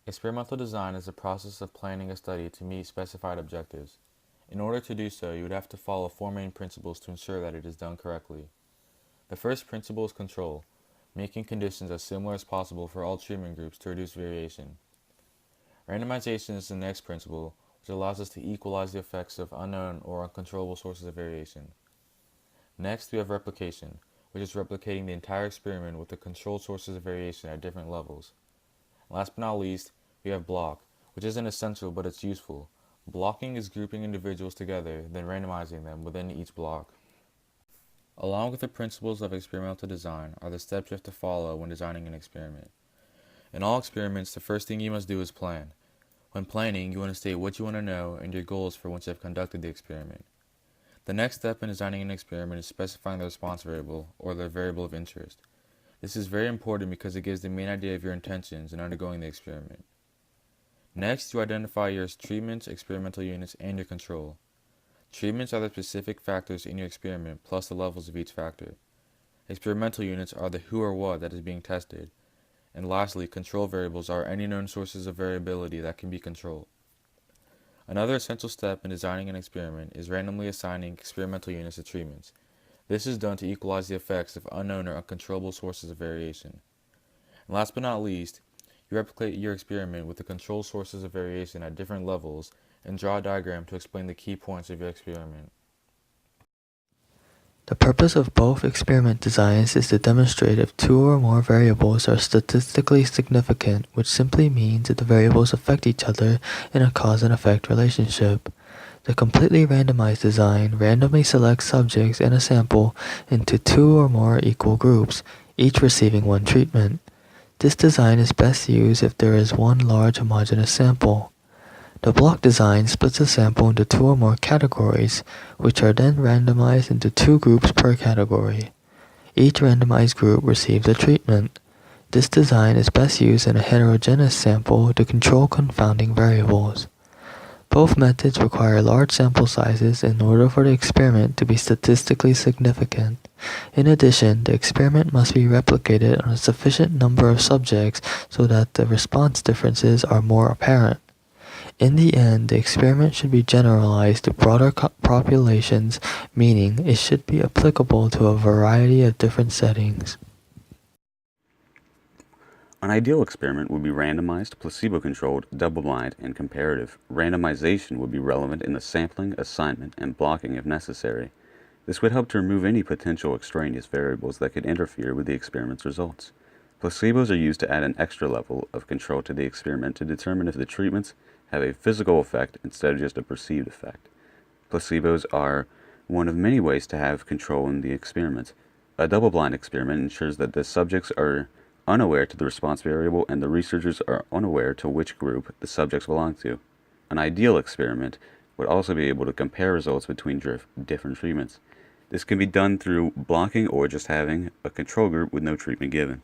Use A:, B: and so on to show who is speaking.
A: Experimental design is the process of planning a study to meet specified objectives. In order to do so, you would have to follow four main principles to ensure that it is done correctly. The first principle is control, making conditions as similar as possible for all treatment groups to reduce variation. Randomization is the next principle, which allows us to equalize the effects of unknown or uncontrollable sources of variation. Next, we have replication, which is replicating the entire experiment with the controlled sources of variation at different levels. Last but not least, we have block, which isn't essential but it's useful. Blocking is grouping individuals together, then randomizing them within each block. Along with the principles of experimental design are the steps you have to follow when designing an experiment. In all experiments, the first thing you must do is plan. When planning, you want to state what you want to know and your goals for once you have conducted the experiment. The next step in designing an experiment is specifying the response variable, or the variable of interest. This is very important because it gives the main idea of your intentions in undergoing the experiment. Next, you identify your treatments, experimental units, and your control. Treatments are the specific factors in your experiment plus the levels of each factor. Experimental units are the who or what that is being tested. And lastly, control variables are any known sources of variability that can be controlled. Another essential step in designing an experiment is randomly assigning experimental units to treatments. This is done to equalize the effects of unknown or uncontrollable sources of variation. And last but not least, you replicate your experiment with the control sources of variation at different levels and draw a diagram to explain the key points of your experiment.
B: The purpose of both experiment designs is to demonstrate if two or more variables are statistically significant, which simply means that the variables affect each other in a cause and effect relationship. The completely randomized design randomly selects subjects and a sample into two or more equal groups, each receiving one treatment. This design is best used if there is one large homogeneous sample. The block design splits a sample into two or more categories, which are then randomized into two groups per category. Each randomized group receives a treatment. This design is best used in a heterogeneous sample to control confounding variables. Both methods require large sample sizes in order for the experiment to be statistically significant. In addition, the experiment must be replicated on a sufficient number of subjects so that the response differences are more apparent. In the end, the experiment should be generalized to broader populations, meaning it should be applicable to a variety of different settings.
C: An ideal experiment would be randomized, placebo-controlled, double-blind, and comparative. Randomization would be relevant in the sampling, assignment, and blocking if necessary. This would help to remove any potential extraneous variables that could interfere with the experiment's results. Placebos are used to add an extra level of control to the experiment to determine if the treatments have a physical effect instead of just a perceived effect. Placebos are one of many ways to have control in the experiment. A double-blind experiment ensures that the subjects are unaware to the response variable and the researchers are unaware to which group the subjects belong to. An ideal experiment would also be able to compare results between different treatments. This can be done through blocking or just having a control group with no treatment given.